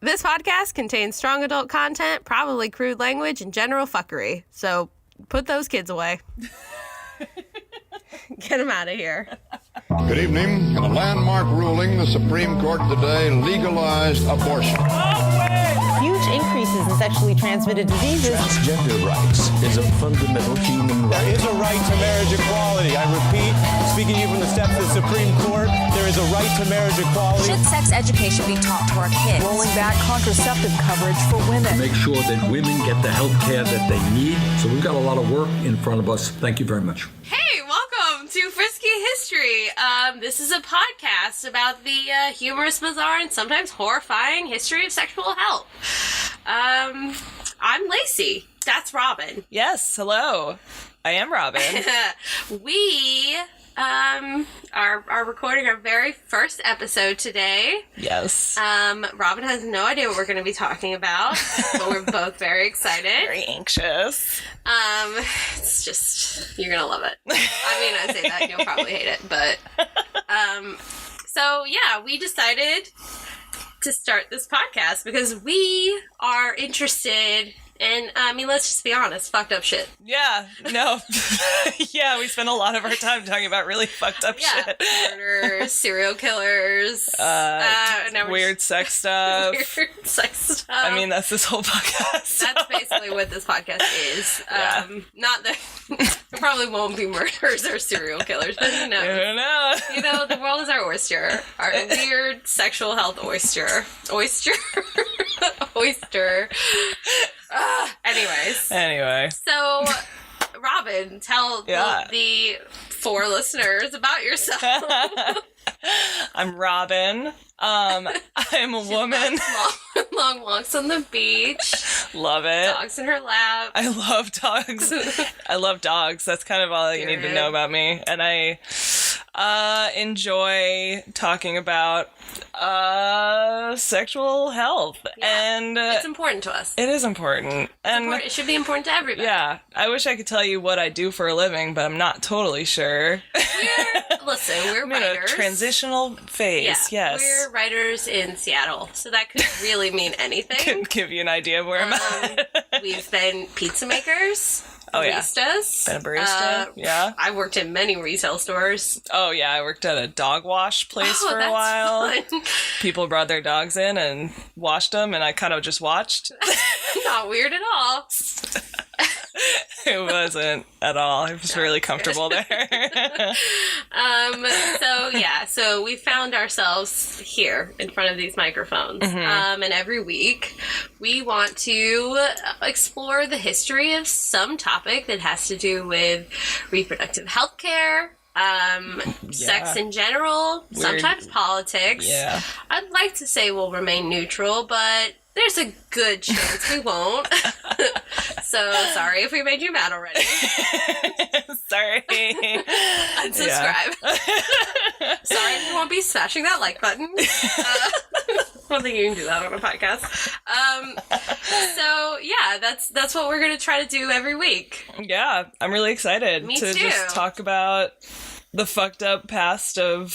This podcast contains strong adult content, probably crude language, and general fuckery. So put those kids away. Get them out of here. Good evening. In a landmark ruling, the Supreme Court today legalized abortion. Huge increases in sexually transmitted diseases. Transgender rights is a fundamental human right. There is a right to marriage equality. I repeat, speaking to you from the steps of the Supreme Court, there is a right to marriage equality. Should sex education be taught to our kids? Rolling back contraceptive coverage for women. Make sure that women get the health care that they need. So we've got a lot of work in front of us. Thank you very much. Hey, welcome to Frisky History. This is a podcast about the humorous, bizarre, and sometimes horrifying history of sexual health. I'm Lacey. That's Robyn. Yes, hello. I am Robyn. We are recording our very first episode today. Yes. Robyn has no idea what we're going to be talking about, but we're both very excited. Very anxious. It's just, you're going to love it. I mean, I say that, and you'll probably hate it, but, so yeah, we decided to start this podcast because we are interested in, I mean, let's just be honest, fucked up shit. Yeah, no. Yeah, we spend a lot of our time talking about really fucked up shit. Murders, serial killers, weird sex stuff. Weird sex stuff. I mean, that's this whole podcast. So. That's basically what this podcast is. Yeah. Not that there probably won't be murderers or serial killers, but who knows? I don't know. You know, the world is our oyster. Our weird sexual health oyster. Oyster? Oyster. Anyway. So, Robyn, tell the four listeners about yourself. I'm Robyn. I'm a woman. Long walks on the beach. Love it. Dogs in her lap. I love dogs. I love dogs. That's kind of all you need to know about me. And I enjoy talking about sexual health. Yeah. And it's important to us. It is important. It should be important to everybody. Yeah. I wish I could tell you what I do for a living, but I'm not totally sure. We're I'm in writers. a transitional phase, yes. We're writers in Seattle, so that could really mean anything. Could give you an idea of where I'm at. We've been pizza makers, baristas. Been a barista, yeah. I worked in many retail stores. Oh, yeah, I worked at a dog wash place for a while. Fun. People brought their dogs in and washed them, and I kind of just watched. Not weird at all. It wasn't at all. I was really comfortable there. So we found ourselves here in front of these microphones. Mm-hmm. And every week we want to explore the history of some topic that has to do with reproductive health care, sex in general, sometimes politics. Yeah. I'd like to say we'll remain neutral, but there's a good chance we won't. So, sorry if we made you mad already. Sorry. Unsubscribe. Sorry if you won't be smashing that like button. I don't think you can do that on a podcast. So, yeah, that's what we're going to try to do every week. Yeah, I'm really excited to just talk about the fucked up past of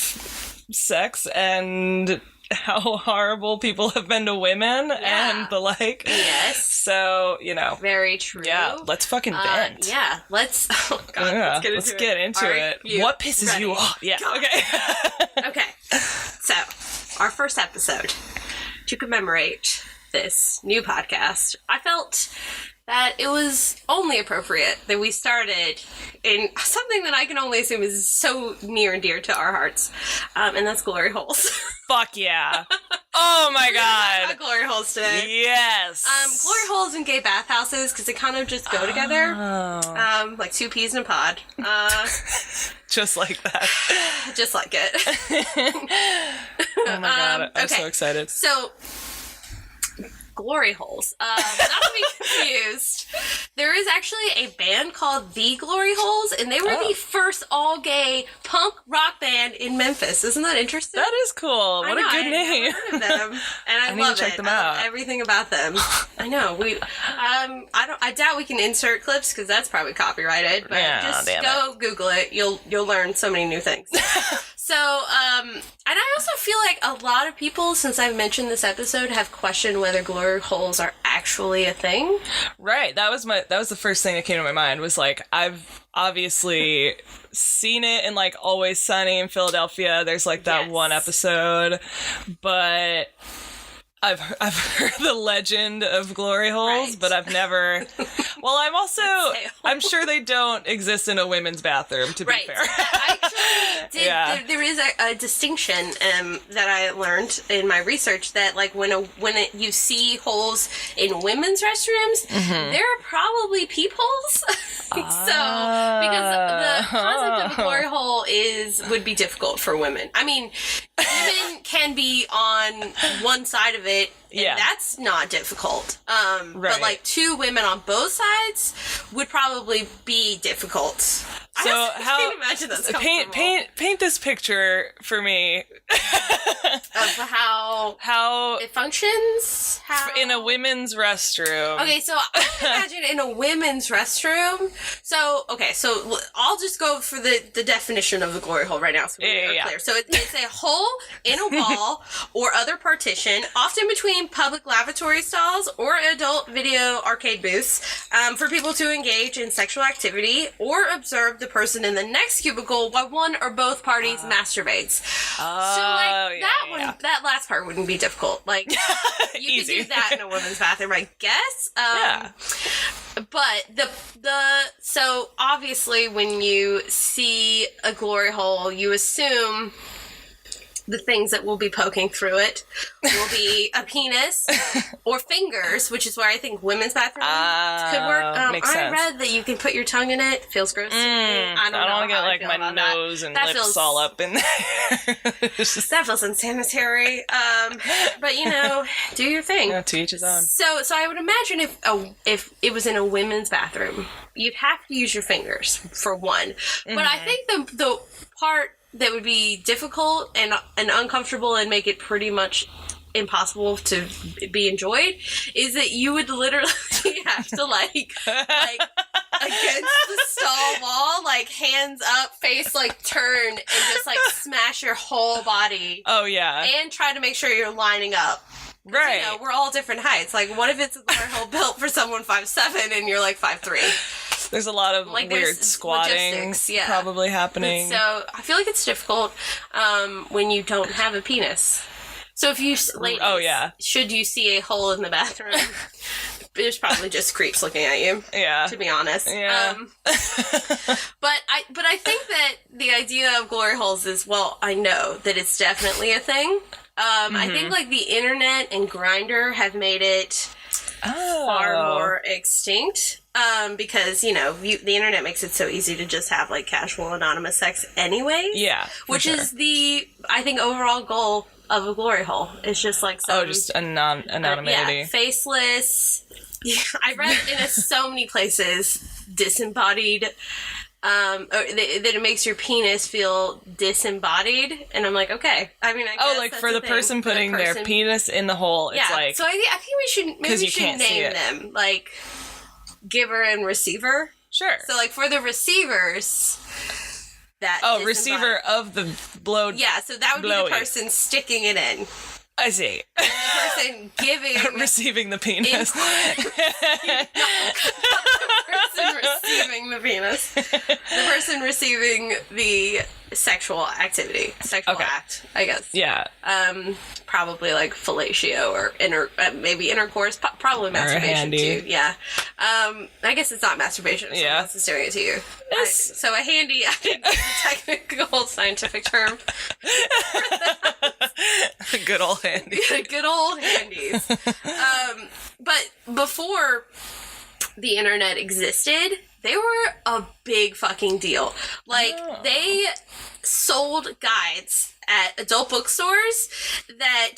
sex and how horrible people have been to women and the like. Yes. So, Very true. Yeah, let's fucking vent. Yeah, let's... Oh, God, let's get into it. What pisses you off? Yeah, okay. Okay, so, our first episode, to commemorate this new podcast, I felt that it was only appropriate that we started in something that I can only assume is so near and dear to our hearts, and that's glory holes. Fuck yeah. Oh my God. About glory holes today. Yes. Glory holes and gay bathhouses, because they kind of just go together. Oh. Like two peas in a pod. Just like that. Just like it. Oh my God. I'm so excited. So, glory holes. Not to be confused. There is actually a band called The Glory Holes, and they were the first all-gay punk rock band in Memphis. Isn't that interesting? That is cool. What a good name. I've never heard of them, and I need love to check it. them I out. love everything about them. I know. I doubt we can insert clips because that's probably copyrighted. But just go Google it. You'll learn so many new things. So, and I also feel like a lot of people, since I've mentioned this episode, have questioned whether glory holes are actually a thing. Right. That was the first thing that came to my mind, was like, I've obviously seen it in like Always Sunny in Philadelphia. There's like that one episode, but I've heard the legend of glory holes, but I've never. Well, I'm sure they don't exist in a women's bathroom, to be fair. I actually did. There is a distinction that I learned in my research, that like when you see holes in women's restrooms, there are probably peepholes. So because the concept of a glory hole would be difficult for women. I mean, women can be on one side of it. And that's not difficult. But like two women on both sides would probably be difficult. So I can't imagine that's paint this picture for me of how it functions. In a women's restroom. Okay, so I can imagine in a women's restroom. So I'll just go for the definition of the glory hole right now, so we're clear. So it's a hole in a wall or other partition, often between public lavatory stalls or adult video arcade booths, for people to engage in sexual activity or observe the person in the next cubicle while one or both parties masturbates. That last part wouldn't be difficult. Like, you could do that in a women's bathroom, I guess. But so obviously when you see a glory hole, you assume the things that will be poking through it will be a penis or fingers, which is where I think women's bathrooms could work. Makes sense. I read that you can put your tongue in it. Feels gross to me. I don't want to get like my nose and lips all up in there. That feels unsanitary. But you know, do your thing. Yeah, to each his own. So I would imagine if it was in a women's bathroom, you'd have to use your fingers for one. But I think the part that would be difficult and uncomfortable and make it pretty much impossible to be enjoyed is that you would literally have to like against the stall wall, like hands up, face like turned, and just like smash your whole body. Oh yeah. And try to make sure you're lining up. Right. You know, we're all different heights. Like, what if it's a glory hole built for someone 5'7" and you're like 5'3"? There's a lot of like, weird squatting probably happening. So I feel like it's difficult when you don't have a penis. So if you, ladies, should you see a hole in the bathroom, there's probably just creeps looking at you. Yeah. To be honest. Yeah. But I think that the idea of glory holes is, well, I know that it's definitely a thing. I think like the internet and Grindr have made it far more extinct. Because, you know, the internet makes it so easy to just have like casual anonymous sex anyways. Yeah. Which is I think, overall goal of a glory hole. It's just like just anonymity. Faceless. I read in so many places disembodied. That it makes your penis feel disembodied, and I'm like, okay. I mean, I guess like for the person putting their penis in the hole, it's like. So I think we should name them like giver and receiver. Sure. So like for the receivers, that receiver of the blow. Yeah, so that would be the person sticking it in. I see. And the person giving... receiving the penis. The person receiving the penis. The person receiving the sexual activity. Sexual act, I guess. Yeah. Probably like fellatio or maybe intercourse. Probably masturbation too. Yeah. I guess it's not masturbation if someone else is doing it to you. So a handy, I think that's a technical scientific term. Good old handy. Good old handies. But before the internet existed, they were a big fucking deal. Like, they sold guides at adult bookstores that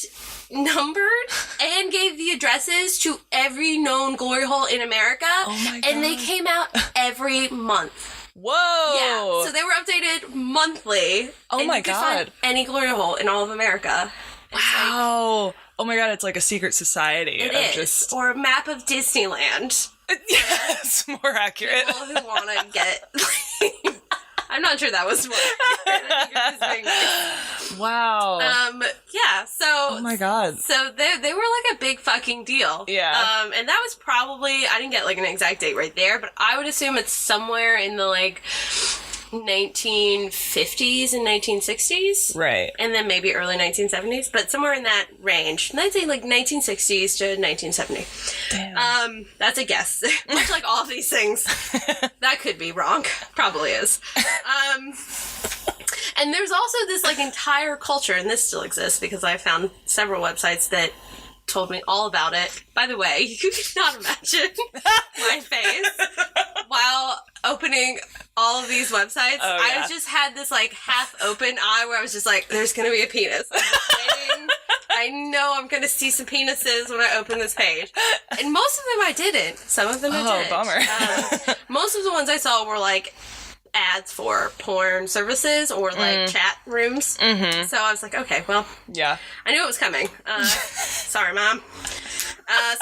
numbered and gave the addresses to every known glory hole in America. Oh my God. And they came out every month. Whoa! Yeah, so they were updated monthly. Oh my God. Find any glory hole in all of America. Wow. Oh my God, it's like a secret society. It is. Or a map of Disneyland. Yes, more accurate. People who want to get... I I'm not sure that was what. I think it was being nice. Wow. Yeah. So. Oh my god. So they were like a big fucking deal. Yeah. And that was probably, I didn't get like an exact date right there, but I would assume it's somewhere in the like 1950s and 1960s. Right. And then maybe early 1970s, but somewhere in that range. I'd say like 1960s to 1970. Damn. That's a guess. Much like all of these things. That could be wrong. Probably is. And there's also this like entire culture, and this still exists because I found several websites that told me all about it. By the way, you could not imagine my face while opening all of these websites. Oh, yeah. I just had this like half open eye where I was just like, there's gonna be a penis. I'm just waiting. I know I'm gonna see some penises when I open this page. And most of them I didn't. Some of them I did. Bummer. Most of the ones I saw were like ads for porn services or like chat rooms. Mm-hmm. So I was like, okay, well, Yeah. I knew it was coming. Sorry, Mom.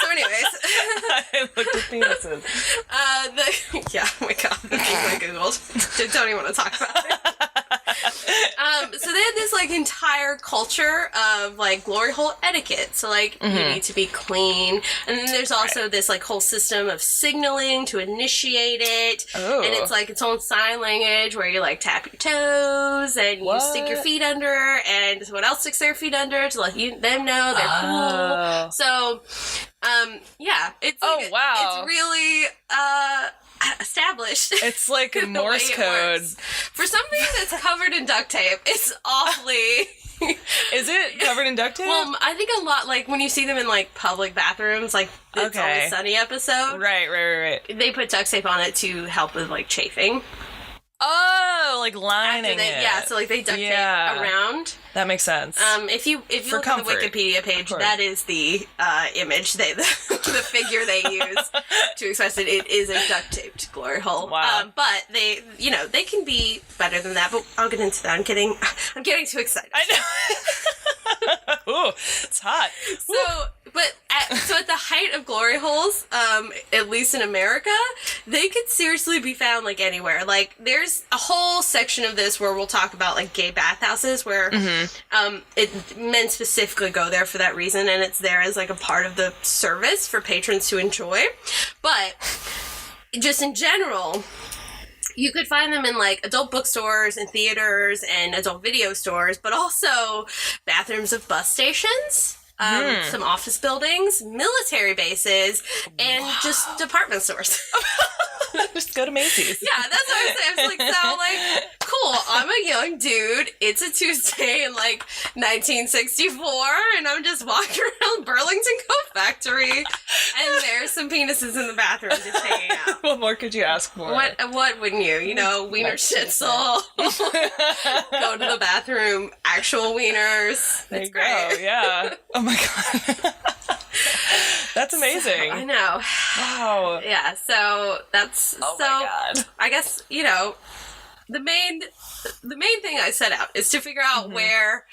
So anyways. I looked at penises. Yeah, oh my god, the things I Googled. Don't even want to talk about it. So they had this like entire culture of like glory hole etiquette. So like you need to be clean, and then there's also this like whole system of signaling to initiate it. Oh. And it's like its own sign language where you like tap your toes and you stick your feet under, and someone else sticks their feet under to let them know they're cool. So, yeah, it's like, wow, it's really established. It's like the Morse way it code. works. For something that's covered in duct tape, it's awfully. Is it covered in duct tape? Well, I think a lot, like when you see them in like public bathrooms, like the It's Always Sunny episode. Right. They put duct tape on it to help with like chafing. Oh, like lining it. Yeah, so like they duct tape around. That makes sense. If you For look comfort, at the Wikipedia page, that is the image the figure they use to express it. It is a duct taped glory hole. Wow. But they can be better than that. But I'll get into that. I'm getting too excited. I know. Ooh, it's hot. So at the height of glory holes, at least in America, they could seriously be found like anywhere. Like there's a whole section of this where we'll talk about like gay bathhouses where men specifically go there for that reason, and it's there as like a part of the service for patrons to enjoy. But just in general, you could find them in like adult bookstores and theaters and adult video stores, but also bathrooms of bus stations. Some office buildings, military bases, and just department stores. Just go to Macy's. Yeah, that's what I was saying. I was like, so, like, cool, I'm a young dude. It's a Tuesday in, like, 1964, and I'm just walking around Burlington Coat Factory, and there's some penises in the bathroom just hanging out. What more could you ask for? What wouldn't you? You know, wiener schnitzel. Go to the bathroom, actual wieners. There It's you great. go, yeah. Oh my god. That's amazing. I know. Wow. Yeah, so that's Oh my god. I guess, you know, the main thing I set out is to figure out where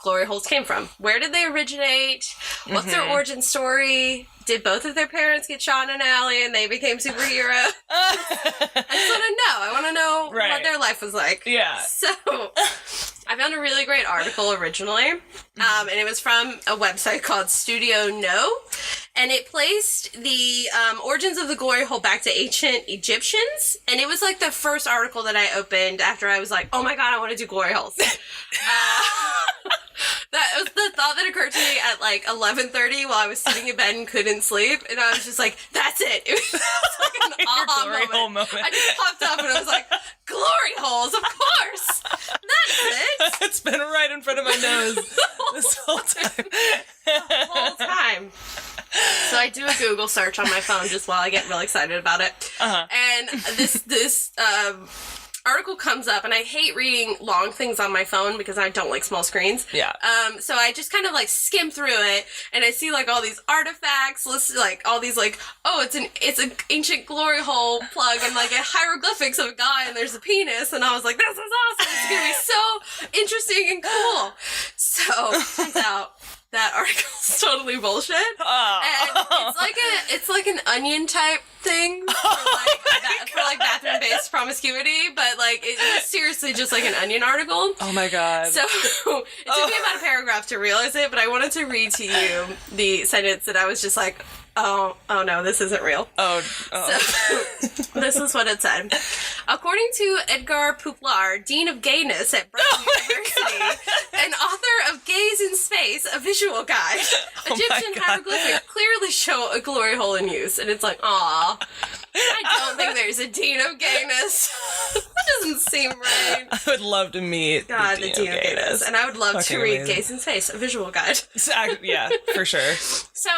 glory holes came from. Where did they originate? What's their origin story? Did both of their parents get shot in an alley and they became superheroes? I just want to know. I want to know what their life was like. Yeah. So I found a really great article originally, and it was from a website called Studio No, and it placed the origins of the glory hole back to ancient Egyptians, and it was like the first article that I opened after I was like, oh my god, I want to do glory holes. That was the thought that occurred to me at like 11:30 while I was sitting in bed and couldn't sleep, and I was just like, that's it. It was like an aha glory hole moment. I just popped up and I was like, glory holes, of course. That's it. It's been right in front of my nose this whole time. The whole time. So I do a Google search on my phone just while I get real excited about it. And this article comes up, and I hate reading long things on my phone because I don't like small screens. Yeah. So I just kind of like skim through it, and I see like all these artifacts, like all these like, oh, it's an ancient glory hole plug, and like a hieroglyphics of a guy, and there's a penis, and I was like, this is awesome. It's gonna be so interesting and cool. So turns out that article's totally bullshit. And it's like an Onion type thing for like bathroom based promiscuity, but like it was seriously just like an Onion article. Oh my god. So it took me about a paragraph to realize it, but I wanted to read to you the sentence that I was just like, oh no, this isn't real. Oh. So, this is what it said. According to Edgar Pouplar, Dean of Gayness at Brown University, and author of Gaze in Space, a visual guide, Egyptian hieroglyphics clearly show a glory hole in use. And it's like, aw, I don't think there's a Dean of Gayness. That doesn't seem right. I would love to meet God, the Dean of Gayness. And I would love to read amazing. Gaze in Space, a visual guide. Yeah, for sure. So,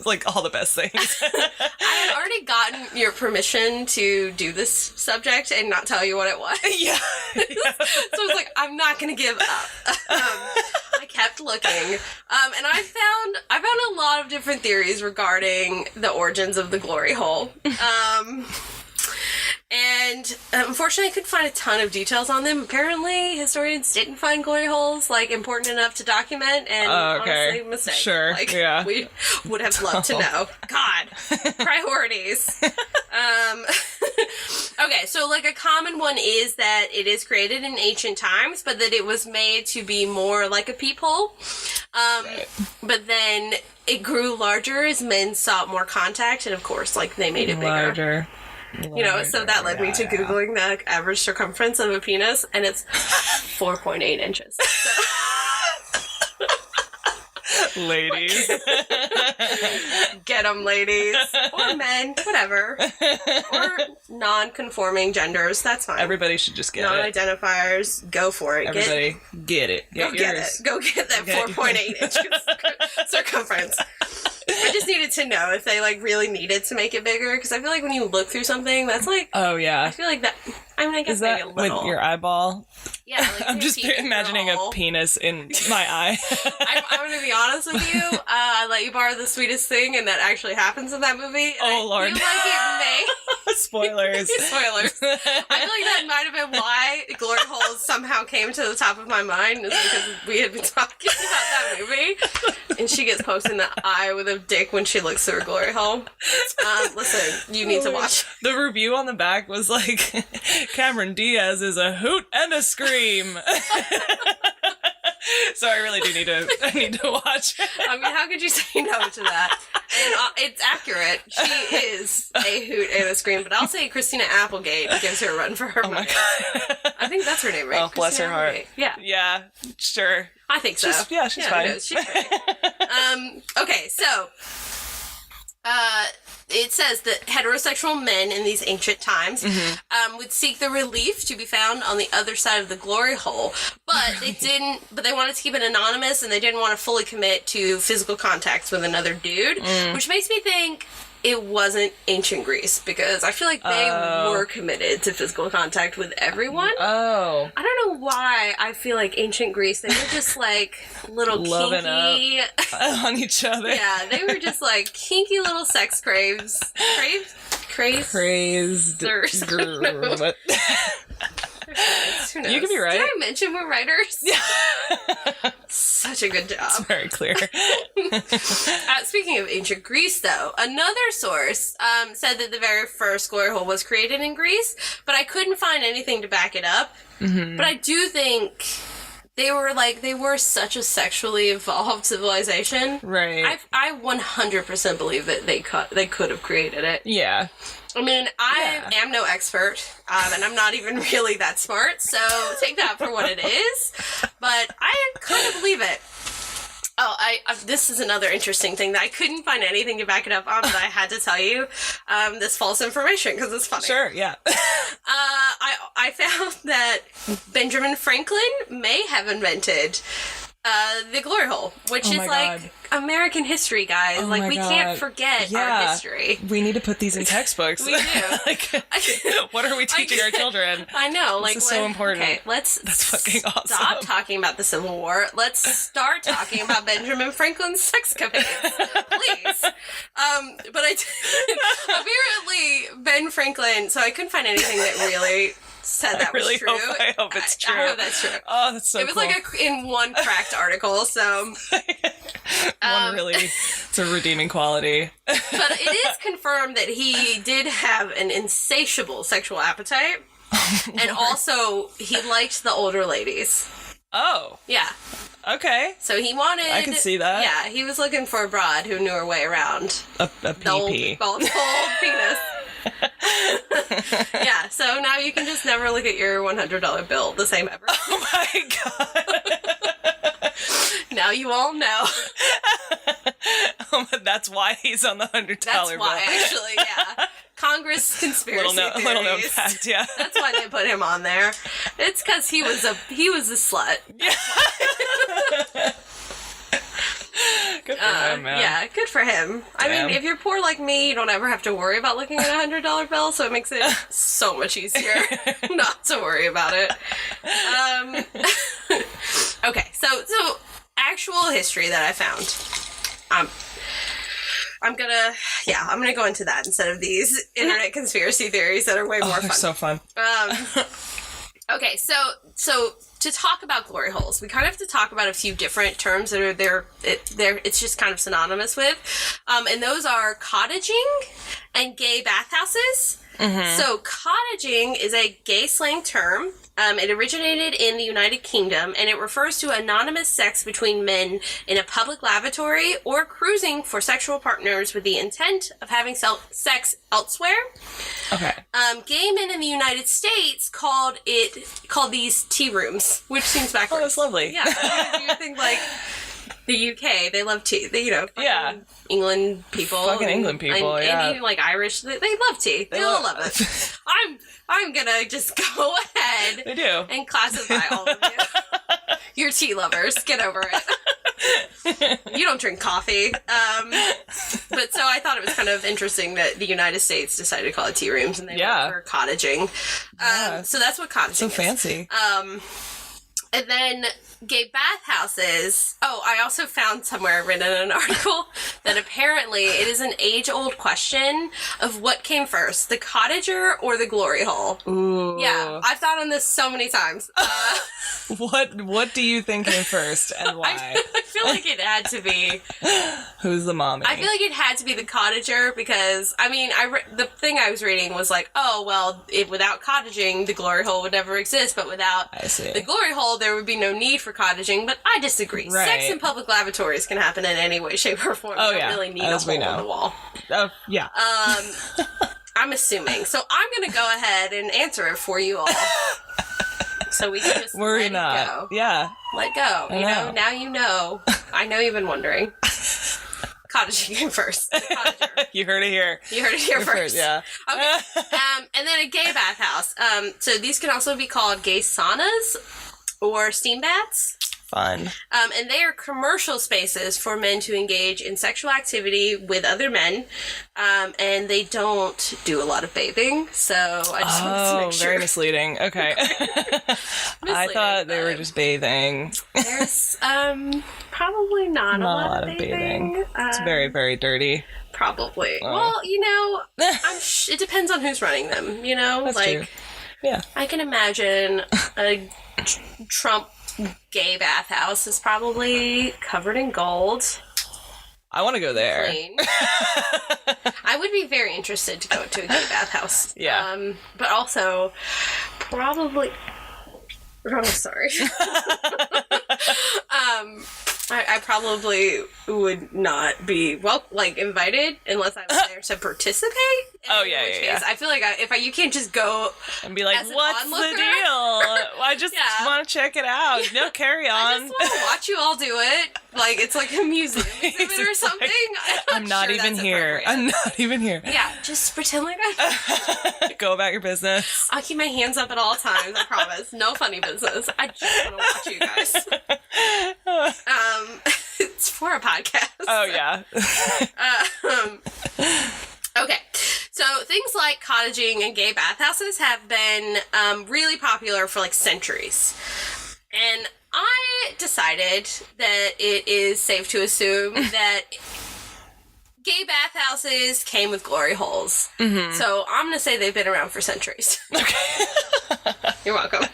like all the best things. I had already gotten your permission to do this subject and not tell you what it was. Yeah. So I was like, I'm not going to give up. I kept looking. And I found a lot of different theories regarding the origins of the glory hole. And unfortunately, I couldn't find a ton of details on them. Apparently, historians didn't find glory holes like important enough to document, and honestly, mistake. Sure, like, yeah. We would have loved to know. God, priorities. Okay, so like a common one is that it is created in ancient times, but that it was made to be more like a peephole. But then it grew larger as men sought more contact, and of course, like they made it bigger. Larger. You know, so that led me to Googling the average circumference of a penis, and it's 4.8 inches. So. Ladies. Get them, ladies. Or men, whatever. Or non-conforming genders, that's fine. Everybody should just get it. Non-identifiers, go for it. Everybody get it. Go get it. Go get that 4.8 inches circumference. I just needed to know if they, like, really needed to make it bigger, because I feel like when you look through something, that's, like... Oh, yeah. I feel like that... I mean, I guess Is that maybe a little. with your eyeball? Yeah, like... I'm just imagining a penis in my eye. I'm going to be honest with you. I Let You Borrow the Sweetest Thing, and that actually happens in that movie. Oh, Lord. I feel like it may... Spoilers. Spoilers. I feel like that might have been why glory holes somehow came to the top of my mind, is because we had been talking about that movie, and she gets poked in the eye with a dick when she looks through a glory hole. Listen, you need to watch. The review on the back was like, Cameron Diaz is a hoot and a scream. So I really do need to watch. I mean, how could you say no to that? And it's accurate. She is a hoot and a scream, but I'll say Christina Applegate gives her a run for her money. God. I think that's her name, right? Oh, bless her heart. Applegate. Yeah. Yeah, sure. I think so. She's fine. No, she's great. Okay, so it says that heterosexual men in these ancient times would seek the relief to be found on the other side of the glory hole, but they didn't. But they wanted to keep it anonymous, and they didn't want to fully commit to physical contacts with another dude, which makes me think it wasn't ancient Greece, because I feel like they were committed to physical contact with everyone. Oh. I don't know why I feel like ancient Greece, they were just like little loving kinky up on each other. Yeah, they were just like kinky little sex craves. Crazed. What? Who knows? You could be right. Did I mention we're writers? Yeah. Such a good job. It's very clear. Speaking of ancient Greece, though, another source said that the very first glory hole was created in Greece, but I couldn't find anything to back it up. But I do think they were such a sexually evolved civilization. Right. I 100% believe that they could have created it. Yeah. I mean, I am no expert, and I'm not even really that smart, so take that for what it is. But I couldn't believe it. Oh, this is another interesting thing that I couldn't find anything to back it up on, but I had to tell you this false information because it's funny. Sure, yeah. I found that Benjamin Franklin may have invented the glory hole, which is like American history, guys. Like, we can't forget our history. We need to put these in textbooks. We do. Like, what are we teaching our children? I know. Like, this is so important. Okay, That's fucking awesome. Stop talking about the Civil War. Let's start talking about Benjamin Franklin's sex capades, please. But apparently Ben Franklin. So I couldn't find anything that really said that was true. I hope it's true. I hope that's true. Oh, that's so cool. It was like in one cracked article, so one really It's a redeeming quality. But it is confirmed that he did have an insatiable sexual appetite. And also, he liked the older ladies. Oh. Yeah. Okay. So he wanted... I can see that. Yeah, he was looking for a broad who knew her way around. A The PP. old penis. Yeah, so now you can just never look at your $100 bill the same ever. Oh my god. Now you all know. That's why he's on the $100 That's bill. why, actually, yeah. Congress conspiracy theories. Little known fact, yeah. That's why they put him on there. It's because he was a slut. Yeah. Good for him, man. Yeah, good for him. I Damn. mean, if you're poor like me, you don't ever have to worry about looking at a $100 bill, so it makes it so much easier not to worry about it. Okay, so actual history that I found. I'm gonna go into that instead of these internet conspiracy theories that are way more fun. They're so fun. Okay, so to talk about glory holes, we kind of have to talk about a few different terms that are it's just kind of synonymous with. And those are cottaging and gay bathhouses. Mm-hmm. So cottaging is a gay slang term. It originated in the United Kingdom, and it refers to anonymous sex between men in a public lavatory or cruising for sexual partners with the intent of having sex elsewhere. Okay. Gay men in the United States called these tea rooms, which seems backwards. Oh, that's lovely. Yeah, you think like the UK, they love tea. Yeah. England people. Fucking England people, yeah. And even like Irish, they love tea. They all love it. I'm gonna just go ahead. They do. And classify all of you. You're tea lovers. Get over it. You don't drink coffee. But so I thought it was kind of interesting that the United States decided to call it tea rooms, and they went for cottaging. So that's what cottaging So is. fancy. And then gay bathhouses. Oh, I also found somewhere written in an article that apparently it is an age-old question of what came first, the cottager or the glory hole. Ooh. Yeah, I've thought on this so many times. What do you think came first and why? I feel like it had to be... Who's the mommy? I feel like it had to be the cottager because, I mean, the thing I was reading was like, oh, well, without cottaging, the glory hole would never exist, but without the glory hole, there would be no need for cottaging, but I disagree. Right. Sex in public lavatories can happen in any way, shape, or form. Oh, you don't yeah. really need As a hole we know. in the wall. Oh, yeah. I'm assuming. So I'm going to go ahead and answer it for you all. So we can just let it go. Yeah. Let go. You know, now you know. I know you've been wondering. Cottaging came first. Cottager. You heard it here. You heard it here first. Yeah. Okay. And then a gay bathhouse. So these can also be called gay saunas or steam baths. Fun. And they are commercial spaces for men to engage in sexual activity with other men. And they don't do a lot of bathing. So I just wanted to make sure. Very misleading. Okay. I thought they were just bathing. There's probably not a lot of bathing. It's very, very dirty. Probably. Well, you know, it depends on who's running them, you know? That's like, true. Yeah. I can imagine a Trump gay bathhouse is probably covered in gold. I want to go there. Clean. I would be very interested to go to a gay bathhouse. Yeah. But also, probably... Oh, sorry. I probably would not be invited unless I was there to participate. Oh yeah, yeah. I feel like you can't just go and be like, as an "What's the onlooker?" deal? I just want to check it out. No, carry on. I just want to watch you all do it. Like it's like a museum exhibit or something. I'm not sure even that's here. appropriate. I'm not even here. Yeah, just pretend like I. Go about your business. I'll keep my hands up at all times. I promise. No funny business. I just want to watch you guys. It's for a podcast. Oh yeah. Okay, so things like cottaging and gay bathhouses have been really popular for like centuries, and I decided that it is safe to assume that gay bathhouses came with glory holes. Mm-hmm. So I'm gonna say they've been around for centuries. Okay. You're welcome.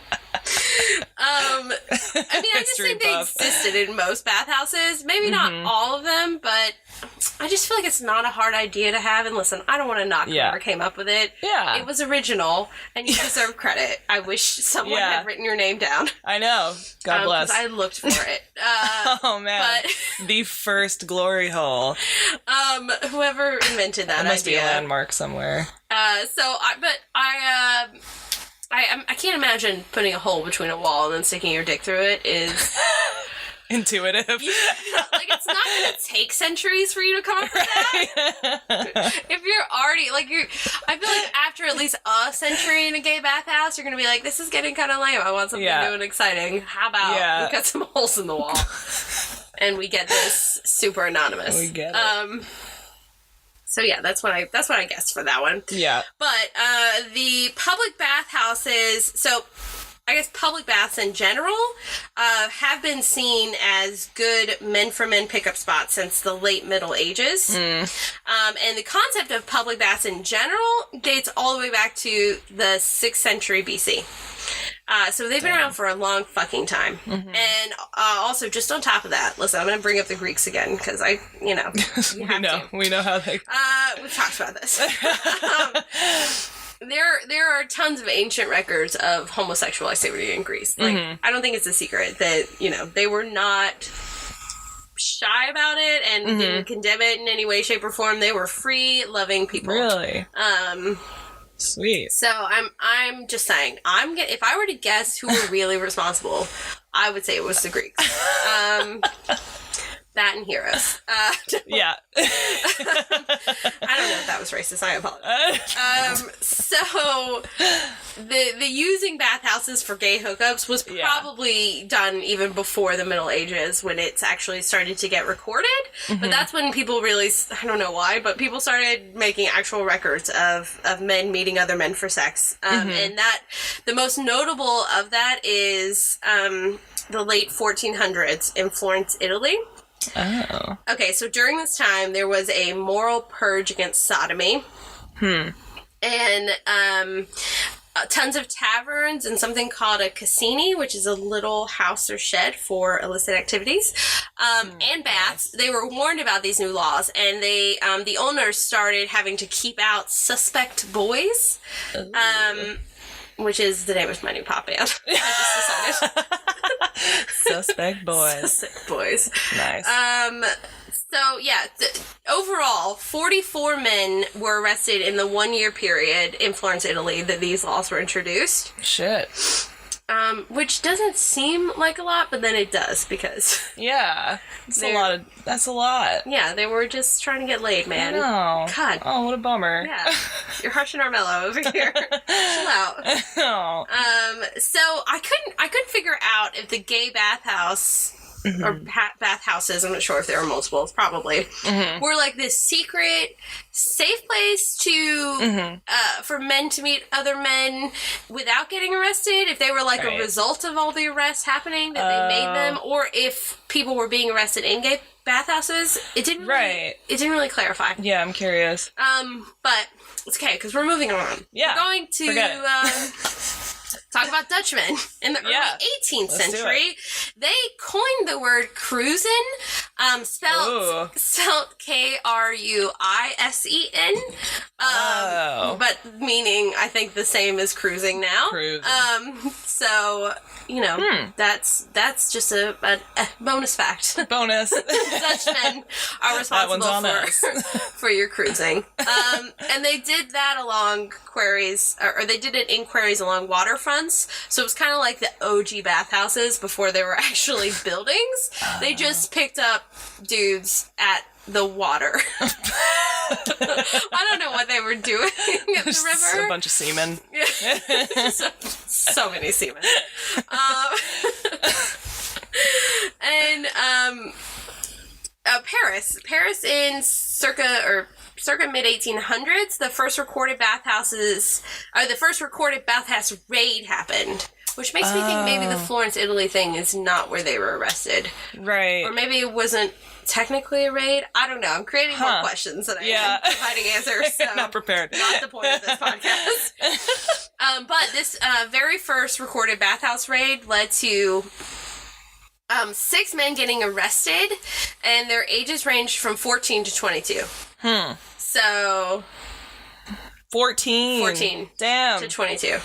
I just think they existed in most bathhouses. Maybe not all of them, but I just feel like it's not a hard idea to have. And listen, I don't want to knock whoever came up with it. Yeah. It was original, and you deserve credit. I wish someone had written your name down. I know. God bless. Because I looked for it. Oh, man. But, the first glory hole. Whoever invented that must idea. Be a landmark somewhere. I can't imagine putting a hole between a wall and then sticking your dick through it is... intuitive. Like, it's not going to take centuries for you to come up with that. If you're already, I feel like after at least a century in a gay bathhouse, you're going to be like, this is getting kind of lame. I want something new and exciting. How about we cut some holes in the wall? And we get this super anonymous. We get it. So yeah, that's what I guessed for that one. Yeah. But the public bathhouses, so I guess public baths in general have been seen as good men-for-men pickup spots since the late Middle Ages. And the concept of public baths in general dates all the way back to the 6th century BC. So they've been around for a long fucking time. And also, just on top of that, listen, I'm going to bring up the Greeks again, because we know how they... we've talked about this. There are tons of ancient records of homosexual activity in Greece. I don't think it's a secret that, they were not shy about it and didn't condemn it in any way, shape, or form. They were free, loving people. Really? Sweet. So I'm just saying, if I were to guess who were really responsible, I would say it was the Greeks. That and heroes. Yeah. I don't know if that was racist. I apologize. So the using bathhouses for gay hookups was probably done even before the Middle Ages, when it's actually started to get recorded. But that's when people really, I don't know why, but people started making actual records of men meeting other men for sex. And that the most notable of that is the late 1400s in Florence, Italy. Oh. Okay, so during this time, there was a moral purge against sodomy. And tons of taverns and something called a casini, which is a little house or shed for illicit activities, and baths. They were warned about these new laws, and they the owners started having to keep out suspect boys. Which is the name of my new pop band. I just decided. Suspect boys. Suspect boys. Nice. So, yeah, overall, 44 men were arrested in the 1-year period in Florence, Italy, that these laws were introduced. Shit. Which doesn't seem like a lot, but then it does, because... Yeah. That's a lot. Yeah, they were just trying to get laid, man. I know. God. Oh, what a bummer. Yeah. You're harshing our mellow over here. Chill out. Oh. So I couldn't figure out if the gay bathhouse... or bathhouses, I'm not sure if there were multiples, probably, were like this secret, safe place to, for men to meet other men without getting arrested, if they were like a result of all the arrests happening, that they made them, or if people were being arrested in gay bathhouses. It didn't really clarify. Yeah, I'm curious. But it's okay, because we're moving on. Yeah. We're going to, talk about Dutchmen in the early 18th century. They coined the word cruisin', spelled K-R-U-I-S-E-N, but meaning, I think, the same as cruising now. So, that's just a bonus fact. Bonus. Dutchmen are responsible for your cruising. And they did that along quarries, or they did it in quarries along waterfronts. So it was kind of like the OG bathhouses before they were actually buildings. They just picked up dudes at the water. I don't know what they were doing at the river. A bunch of seamen. so many seamen. Paris in circa mid 1800s, the first recorded bathhouse raid happened, which makes me think maybe the Florence, Italy thing is not where they were arrested, right? Or maybe it wasn't technically a raid. I don't know. I'm creating more questions than I am providing answers. So not prepared. Not the point of this podcast. But this very first recorded bathhouse raid led to 6 men getting arrested, and their ages ranged from 14 to 22. So 14. Damn. to 22.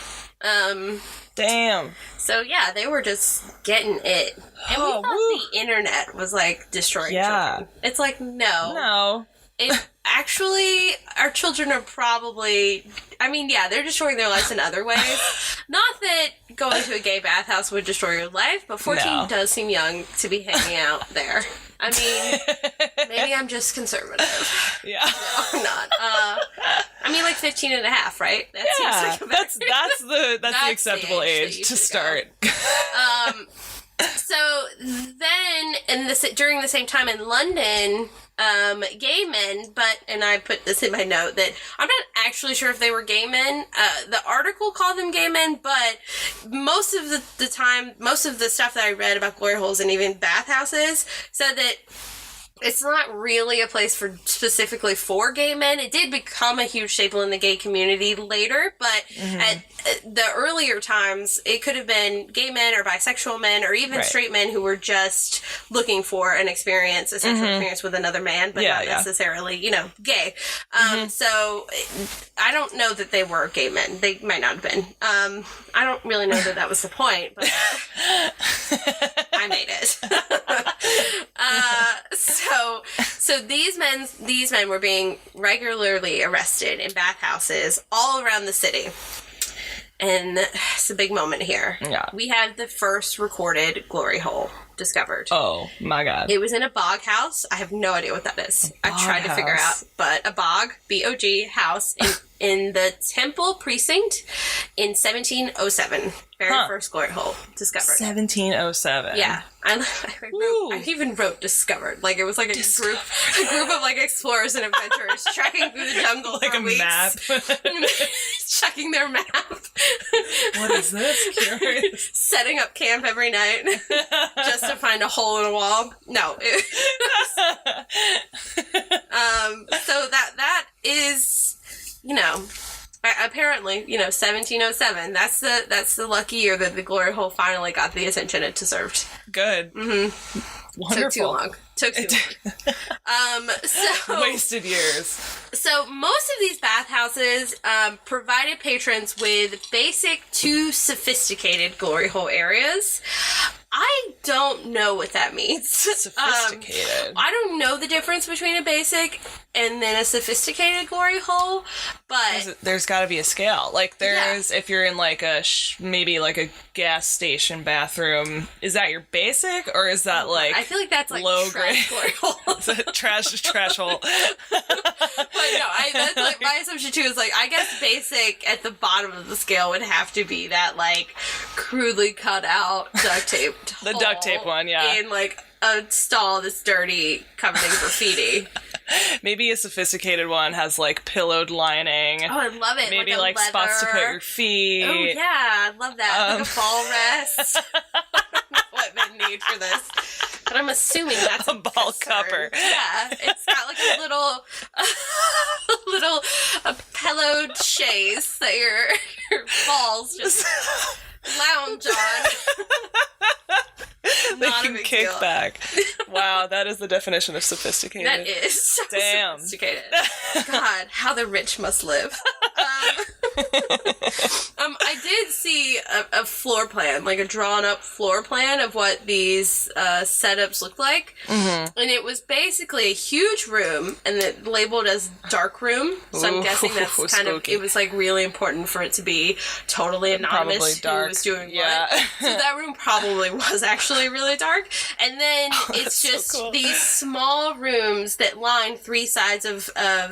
Damn. So yeah, they were just getting it. And we thought the internet was like destroying children. It's like, no. Actually, our children are probably, I mean, yeah, they're destroying their lives in other ways. Not that going to a gay bathhouse would destroy your life, but 14 does seem young to be hanging out there. I mean, maybe I'm just conservative. Yeah. No, I'm not. I mean, like 15 and a half, right? That seems like that's the acceptable age to start. So then, during the same time in London, gay men, and I put this in my note that I'm not actually sure if they were gay men. The article called them gay men, but most of the time, most of the stuff that I read about glory holes and even bathhouses said that it's not really a place specifically for gay men. It did become a huge staple in the gay community later, but at the earlier times, it could have been gay men or bisexual men or even straight men who were just looking for an experience, a sexual experience with another man, but not necessarily, gay. So I don't know that they were gay men. They might not have been. I don't really know that was the point, but I made it. So these men were being regularly arrested in bathhouses all around the city. And it's a big moment here. Yeah. We have the first recorded glory hole discovered. Oh, my God. It was in a bog house. I have no idea what that is. I tried to figure out. But a bog, B-O-G, house in the Temple Precinct in 1707. Very first glory hole discovered. 1707. Yeah. I even wrote discovered. Like, it was like a group of like explorers and adventurers trekking through the jungle like for a weeks. Map. Checking their map. What is this? Curious. Setting up camp every night just to find a hole in a wall. No. So that is, apparently, 1707. That's the lucky year that the glory hole finally got the attention it deserved. Good. Mm-hmm. Wonderful. Took too long. So wasted years. So most of these bathhouses provided patrons with basic to sophisticated glory hole areas. I don't know what that means. Sophisticated. I don't know the difference between a basic and then a sophisticated glory hole, but there's got to be a scale. Like if you're in like maybe like a gas station bathroom, is that your basic or is that like I feel like that's like low grade glory hole. trash hole. But no, that's like my assumption too is like I guess basic at the bottom of the scale would have to be that like crudely cut out duct tape. The duct tape one, yeah. In like a stall that's dirty, covered in graffiti. Maybe a sophisticated one has like pillowed lining. Oh, I love it. Maybe like leather. spots to put your feet. Oh yeah, I love that. Like a ball rest. What they need for this. But I'm assuming that's a ball cupper. Yeah, it's got like a little pillowed chaise that your balls just lounge on. They can kick back. Wow, that is the definition of sophisticated. That is so damn sophisticated. God, how the rich must live. I did see a floor plan, like a drawn-up floor plan of what these setups looked like, and it was basically a huge room, and it labeled as dark room. So I'm guessing that's kind of it was like really important for it to be totally anonymous who was doing what. So that room probably was actually really dark, and then it's just so cool. These small rooms that line 3 sides of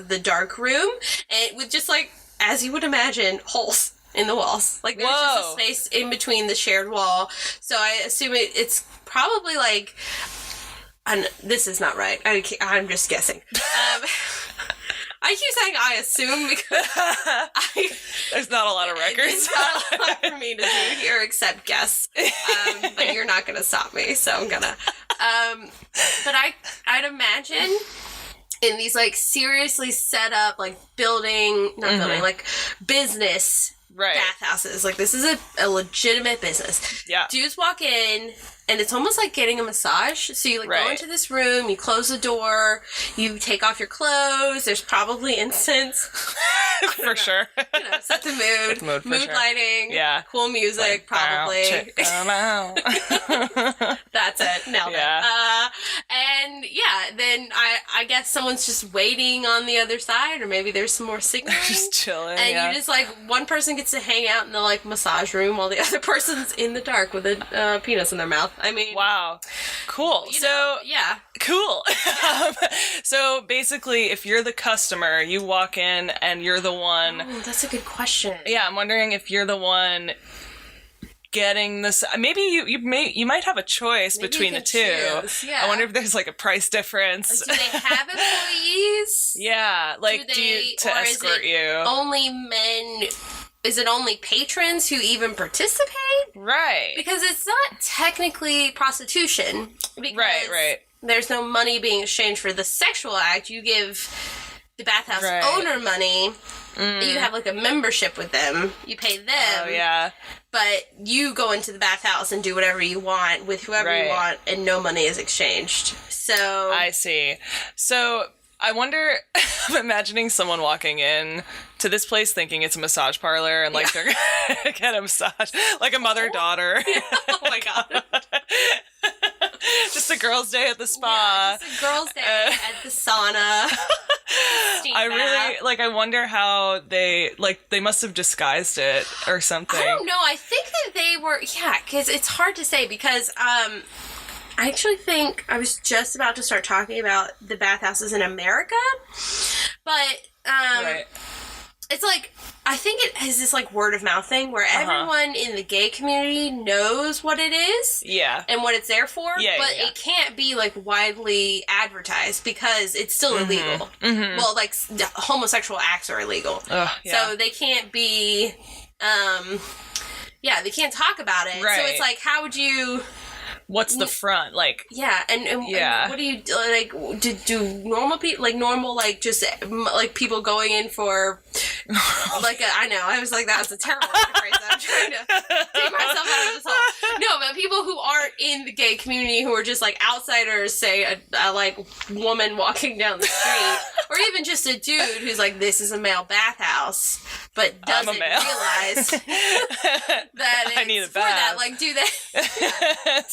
the dark room, and with just like, as you would imagine, holes in the walls. Like, there's just a space in between the shared wall. So I assume it's probably like... this is not right. I'm just guessing. I keep saying I assume because there's not a lot of records. There's not a lot for me to do here except guess. But you're not going to stop me, so I'm going to... but I'd imagine... in these, like, seriously set up, like, building, like, business bathhouses. Like, this is a legitimate business. Yeah. Dudes walk in, and it's almost like getting a massage. So you, like, go into this room, you close the door, you take off your clothes, there's probably incense. For sure. You know, set the mood. Mood lighting. Yeah. Cool music, like, probably. Check 'em out. That's it. Nailed it. And yeah, then I guess someone's just waiting on the other side, or maybe there's some more signaling. Just chilling. And yeah. you just, like, one person gets to hang out in the, like, massage room while the other person's in the dark with a penis in their mouth. I mean, wow. Cool. Yeah. Cool. So basically, if you're the customer, you walk in and you're the one. Oh, that's a good question. Yeah, I'm wondering if you're the one getting this. Maybe you might have a choice between the two. Choose. Yeah. I wonder if there's like a price difference. Do they have employees? Yeah, like to escort you. Only men. Is it only patrons who even participate? Right. Because it's not technically prostitution. Because right. There's no money being exchanged for the sexual act. You give the bathhouse owner money. You have, like, a membership with them. You pay them. Oh, yeah. But you go into the bathhouse and do whatever you want with whoever you want, and no money is exchanged. So I see. So I wonder, I'm imagining someone walking in to this place thinking it's a massage parlor and, like, they're gonna get a massage, like a mother-daughter. Oh my God. Just a girl's day at the spa. Yeah, just a girl's day at the sauna. I wonder how they must have disguised it or something. I don't know. I think that they were, because it's hard to say because, I actually think I was just about to start talking about the bathhouses in America, but, it's like, I think it is this, like, word of mouth thing where everyone in the gay community knows what it is. Yeah. And what it's there for. Yeah, but it can't be, like, widely advertised because it's still illegal. Mm-hmm. Well, like, homosexual acts are illegal. So they can't be, they can't talk about it. Right. So it's like, how would you... What's the front? Like... Yeah, and what do you... Like, do normal people... Like, normal, like, just, like, people going in for... Like, I know, I was like, that was a terrible phrase. I'm trying to take myself out of this hole. No, but people who aren't in the gay community, who are just, like, outsiders, say, a like, woman walking down the street, or even just a dude who's like, this is a male bathhouse, but doesn't realize that it's I need a for bath. that. Like, do they...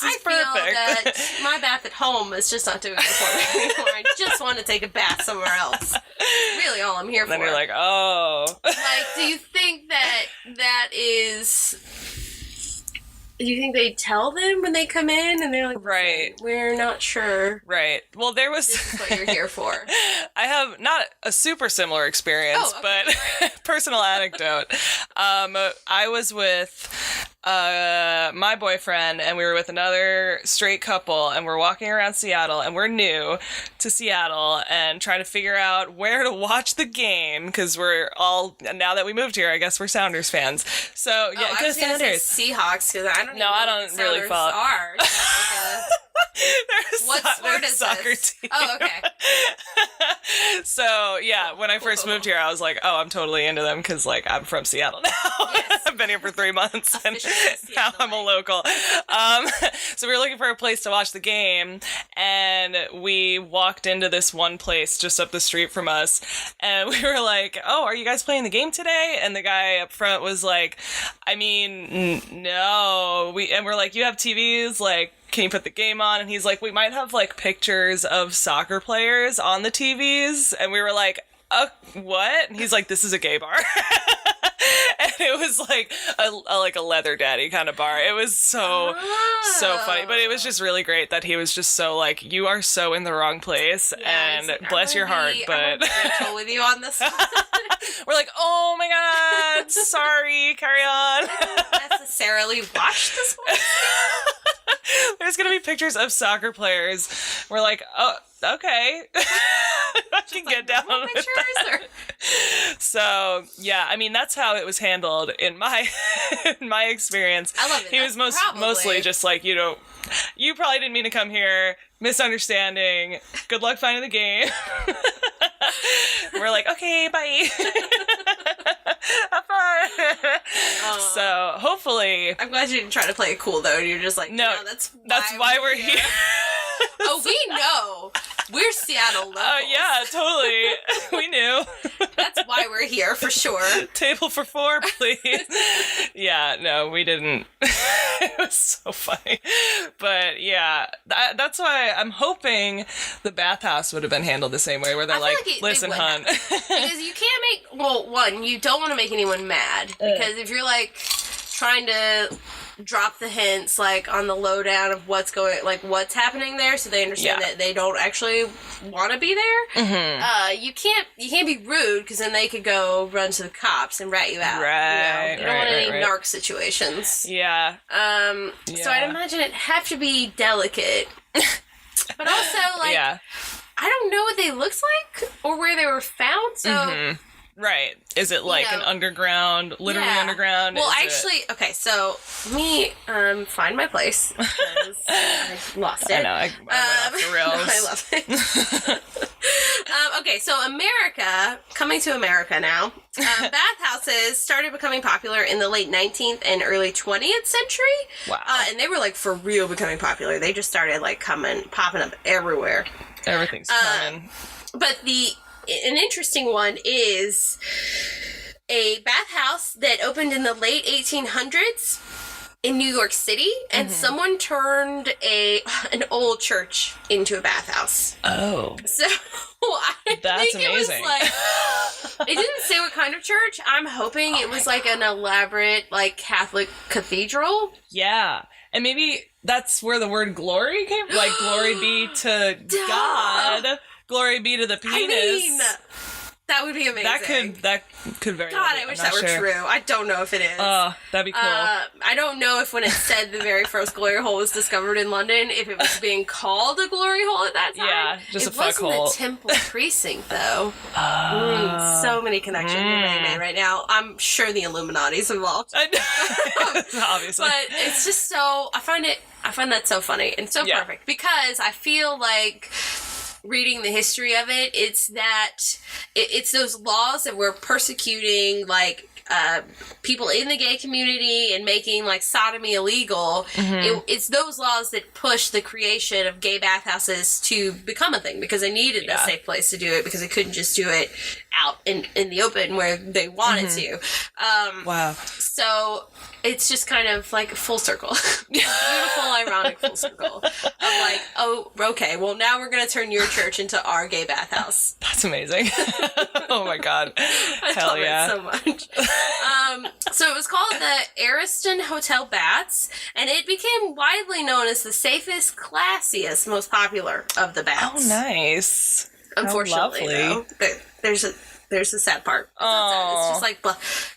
I feel that my bath at home is just not doing it for me anymore. I just want to take a bath somewhere else. That's really all I'm here for. Then you're like, oh. Like, do you think that is... Do you think they tell them when they come in and they're like, right, we're not sure. Right. Well, there was... This is what you're here for. I have not a super similar experience, but personal anecdote. I was with my boyfriend and we were with another straight couple and we're walking around Seattle and we're new to Seattle and trying to figure out where to watch the game because we're all, now that we moved here, I guess we're Sounders fans. So yeah, I was gonna say Seahawks because I don't know I don't really follow. Are. What sport is soccer this? team. Oh, okay. So yeah, when I first moved here, I was like, oh, I'm totally into them because like I'm from Seattle now. Yes. I've been here for 3 months and now I'm a local. So we were looking for a place to watch the game and we walked into this one place just up the street from us and we were like, oh, are you guys playing the game today? And the guy up front was like, I mean, no. And we're like, you have TVs? Like, can you put the game on? And he's like, we might have like pictures of soccer players on the TVs. And we were like, what? And he's like, this is a gay bar. And it was like a leather daddy kind of bar. It was so funny. But it was just really great that he was just so like, you are so in the wrong place and like, bless your heart. But I'm with you on this one. We're like, oh my God, sorry, carry on. I didn't necessarily watch this one. There's going to be pictures of soccer players. We're like, oh, okay. I can get down with that. So, yeah, I mean, that's how it was handled in my experience. I love it. He was mostly just like, you know, you probably didn't mean to come here. Misunderstanding. Good luck finding the game. We're like, okay, bye. So hopefully, I'm glad you didn't try to play it cool though. You're just like, no, that's why we're here. Oh, we know. We're Seattle locals. Oh yeah, totally. We knew. That's why we're here for sure. Table for 4, please. Yeah, no, we didn't. It was so funny. But yeah, that's why I'm hoping the bathhouse would have been handled the same way, where they're like, listen, hon. Because you can't make, well, one, you don't want to make anyone mad. Because if you're like trying to drop the hints like on the lowdown of what's happening there, so they understand that they don't actually want to be there. You can't be rude, because then they could go run to the cops and rat you out. Right. You don't want any narc situations. Yeah. So I'd imagine it'd have to be delicate, but also like I don't know what they looked like or where they were found. So. Right. Is it like an underground, literally underground? Well, okay, so let me find my place, because I lost it. I know, I went off the rails. I love it. Okay, so coming to America now, bathhouses started becoming popular in the late 19th and early 20th century. Wow. And they were like for real becoming popular. They just started like popping up everywhere. Everything's coming. But an interesting one is a bathhouse that opened in the late 1800s in New York City, and someone turned an old church into a bathhouse. Oh. So I That's think amazing. It was like, it didn't say what kind of church. I'm hoping it was like an elaborate like Catholic cathedral. Yeah. And maybe that's where the word glory came from. Like, glory be to God. Glory be to the penis. I mean, that would be amazing. That could very God, well be. I wish I'm that not were sure. true. I don't know if it is. That'd be cool. I don't know if when it said the very first glory hole was discovered in London, if it was being called a glory hole at that time. Yeah, just a fuck hole. It wasn't the Temple Precinct, though. So many connections are being made right now. I'm sure the Illuminati's involved. Obviously. But it's just so, I find that so funny and so perfect, because I feel like reading the history of it, it's those laws that were persecuting like people in the gay community and making like sodomy illegal. It's those laws that push the creation of gay bathhouses to become a thing, because they needed a safe place to do it, because they couldn't just do it out in the open where they wanted to. Wow. So it's just kind of like full circle. Beautiful, ironic full circle. I'm like, oh, okay, well, now we're going to turn your church into our gay bathhouse. That's amazing. Oh my God. I Hell love yeah. it so much. So it was called the Ariston Hotel Baths, and it became widely known as the safest, classiest, most popular of the baths. Oh, nice. Unfortunately, though, there's a sad part. It's just like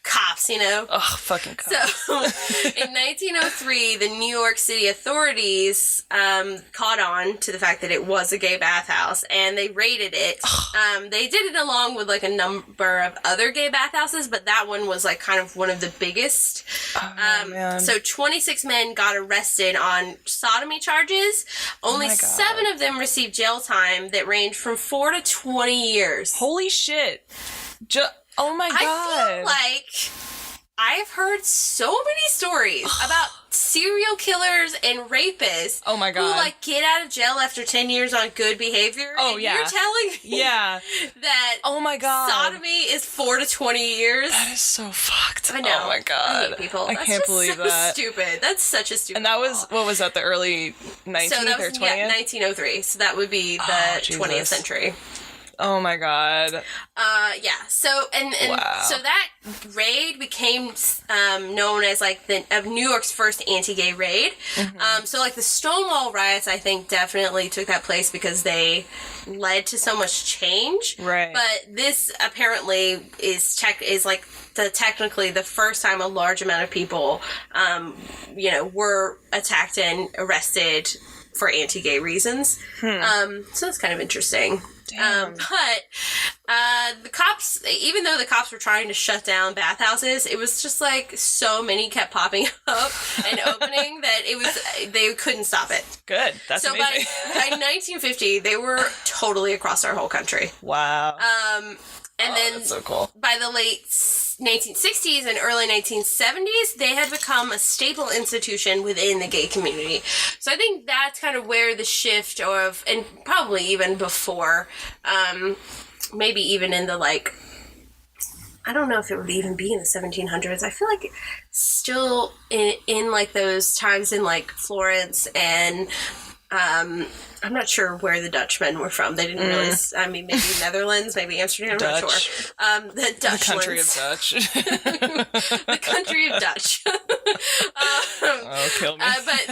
cops, you know? Oh, fucking cops. So, in 1903, the New York City authorities caught on to the fact that it was a gay bathhouse, and they raided it. They did it along with like a number of other gay bathhouses, but that one was like kind of one of the biggest. Man. So 26 men got arrested on sodomy charges. Only 7 of them received jail time that ranged from 4 to 20 years. Holy shit. Oh my God. I feel like I've heard so many stories about serial killers and rapists. Oh my God. Who like get out of jail after 10 years on good behavior. Oh, and yeah. You're telling me that oh my God. sodomy is 4 to 20 years. That is so fucked. I know. Oh my God. I hate people. I That's can't just believe so that. Stupid. That's such a stupid And that was, law. what was that, the early 19th So that was, or 20th? 1903. So that would be the 20th century. Oh my God. Yeah. So and Wow. so that raid became known as like New York's first anti-gay raid. So like the Stonewall riots, I think definitely took that place because they led to so much change. Right. But this apparently is like technically the first time a large amount of people, were attacked and arrested for anti-gay reasons. So that's kind of interesting. But the cops, even though the cops were trying to shut down bathhouses, it was just like so many kept popping up and opening that they couldn't stop it. Good. That's so amazing. by 1950, they were totally across our whole country. Wow. And then that's so cool. By the late 1960s and early 1970s, they had become a staple institution within the gay community. So I think that's kind of where the shift of, and probably even before, maybe even in the, like, I don't know if it would even be in the 1700s. I feel like still in like those times in like Florence and I'm not sure where the Dutchmen were from. They didn't really. I mean, maybe Netherlands, maybe Amsterdam. I'm not sure. The Dutchlands. The country of Dutch. The country of Dutch. Oh, kill me. But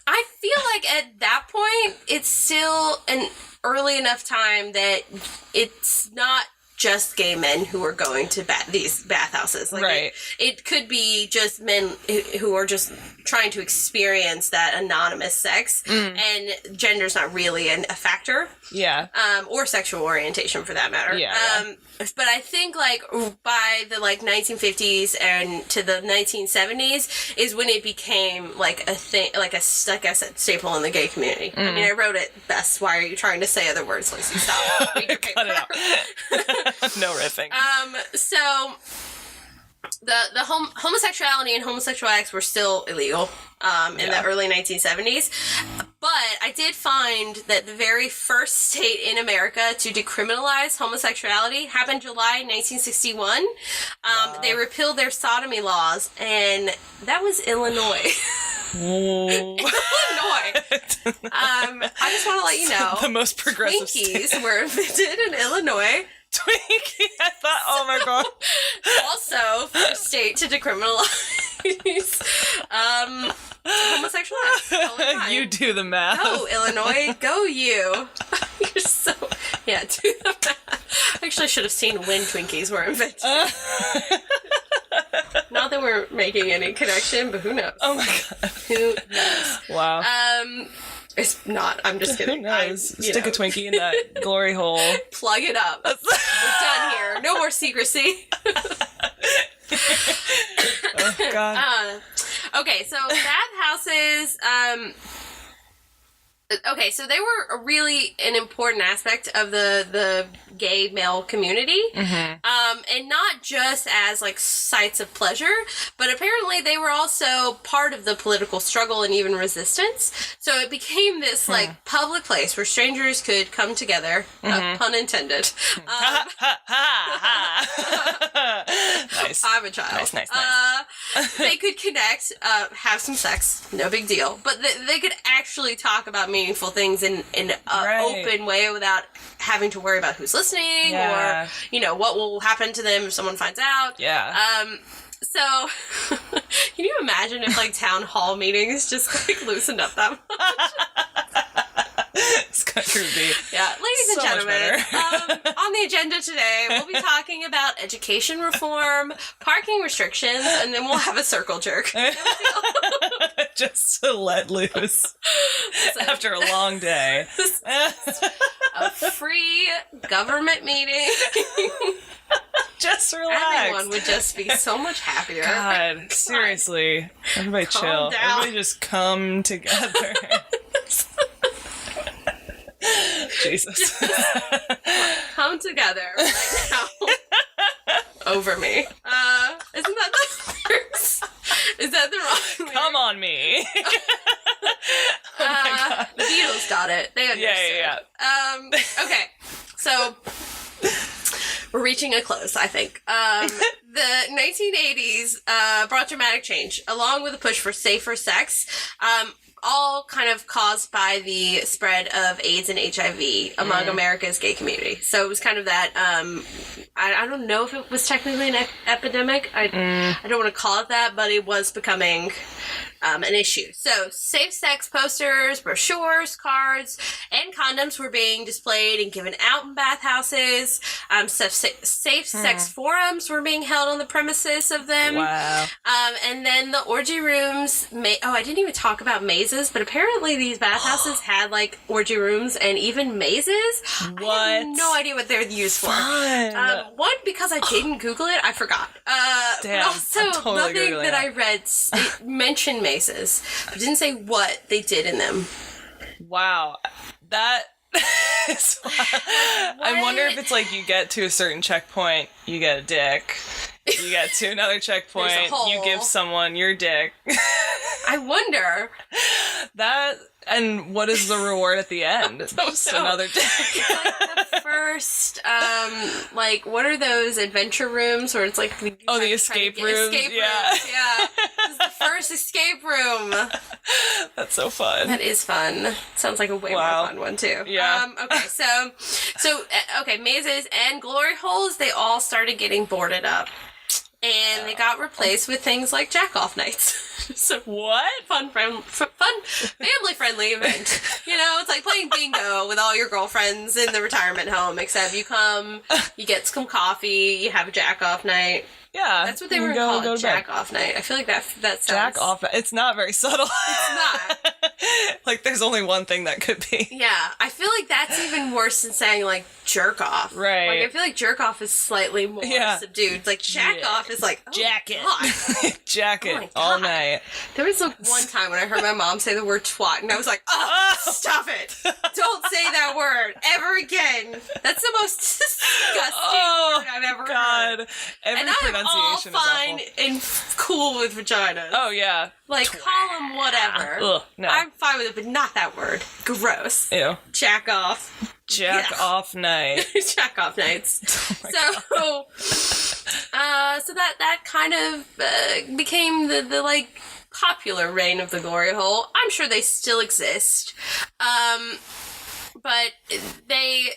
I feel like at that point, it's still an early enough time that it's not just gay men who are going to these bathhouses. Like right. It could be just men who are just trying to experience that anonymous sex, and gender's not really a factor. Yeah. Or sexual orientation for that matter. Yeah. But I think like by the like 1950s and to the 1970s is when it became like a thing, like I said, staple in the gay community. I mean, I wrote it best. Why are you trying to say other words, Lacey? Stop. Read your paper. Cut it out. No riffing. So the homosexuality and homosexual acts were still illegal in the early 1970s. But I did find that the very first state in America to decriminalize homosexuality happened July 1961. They repealed their sodomy laws, and that was Illinois. Illinois. I just want to let you know. The most progressive Twinkies state. were invented in Illinois. Twinkie. I thought, oh my god. Also, first state to decriminalize homosexual acts. All the time. You do the math. Go, Illinois. Go, you. You're so... Yeah, do the math. I actually should have seen when Twinkies were invented. Not that we're making any connection, but who knows? Oh my god. Who knows? Wow. It's not. I'm just kidding. Who knows? Stick a Twinkie in that glory hole. Plug it up. We're done here. No more secrecy. Oh god. Okay, so bathhouses, okay, so they were really an important aspect of the gay male community, and not just as like sites of pleasure, but apparently they were also part of the political struggle and even resistance. So it became this like public place where strangers could come together, pun intended. Nice. I'm a child. Nice. They could connect, have some sex, no big deal, but they could actually talk about meaningful things in an open way without having to worry about who's listening or, you know, what will happen to them if someone finds out. Yeah. So, can you imagine if, like, town hall meetings just, like, loosened up that much? This country would be Yeah, ladies so and gentlemen, much on the agenda today, we'll be talking about education reform, parking restrictions, and then we'll have a circle jerk. just to let loose after a long day. A free government meeting. Just relax. Everyone would just be so much happier. God, seriously. Everybody Calm chill. down. Everybody just come together. Jesus. Come together right now. Over me. Isn't that the lyrics? Is that the wrong lyric? Come on me. The Beatles got it. They understood. Yeah. Okay. So we're reaching a close, I think. The 1980s brought dramatic change, along with a push for safer sex, all kind of caused by the spread of AIDS and HIV among America's gay community. So it was kind of that, I don't know if it was technically an epidemic. I don't want to call it that, but it was becoming an issue. So safe sex posters, brochures, cards, and condoms were being displayed and given out in bathhouses. Safe sex forums were being held on the premises of them. Wow. And then the orgy rooms, I didn't even talk about mazes, but apparently these bathhouses had like orgy rooms and even mazes. What? I have no idea what they're used for. One, because I didn't Google it, I forgot. Damn, but also, I'm totally nothing Googling that it. I read it mentioned mazes, but didn't say what they did in them. Wow. That I wonder if it's like you get to a certain checkpoint, you get a dick. You get to another checkpoint, you give someone your dick. I wonder. That, and what is the reward at the end? Just another dick. Like the first, like, what are those adventure rooms where it's like... the escape rooms? Escape yeah. rooms, yeah. This is the first escape room. That's so fun. That is fun. Sounds like a way more fun one, too. Yeah. Okay, okay, mazes and glory holes, they all started getting boarded up. And they got replaced with things like jack-off nights. So what? Fun, family-friendly event. You know, it's like playing bingo with all your girlfriends in the retirement home, except you come, you get some coffee, you have a jack-off night. Yeah. That's what they were called, jack-off night. I feel like that sounds... Jack-off. It's not very subtle. It's not. Like, there's only one thing that could be. Yeah. I feel like that's even worse than saying, like, jerk-off. Right. Like, I feel like jerk-off is slightly more subdued. Like, jack-off is like, oh, jack it. God. Jack it Oh my all God. night. There was like one time when I heard my mom say the word twat, and I was like, oh, stop it. Don't say that word ever again. That's the most disgusting word I've ever heard. Every And I'm all pronunciation is fine awful. and cool with vaginas. Oh, yeah. Like, call them whatever. Ugh, no. I'm fine with it, but not that word. Gross. Ew. Jack off. Jack off night. Jack off nights. Oh So that kind of became the like popular reign of the glory hole. I'm sure they still exist, but they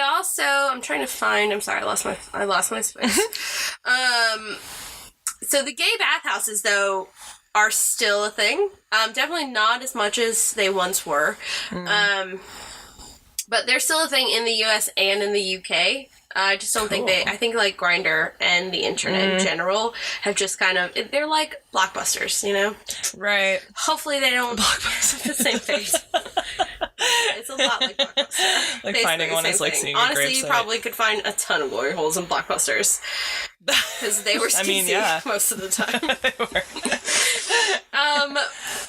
also. I'm trying to find. I'm sorry, I lost my space. So the gay bathhouses, though, are still a thing. Definitely not as much as they once were. But they're still a thing in the US and in the UK. I just don't think I think like Grindr and the internet in general have just kind of, they're like Blockbusters, you know? Right. Hopefully they don't have the same face. It's a lot like Blockbuster. Like Basically finding the one same is like thing. seeing Honestly, a you gravesite. probably could find a ton of glory holes in Blockbusters. Because they were skeezy most of the time. They were.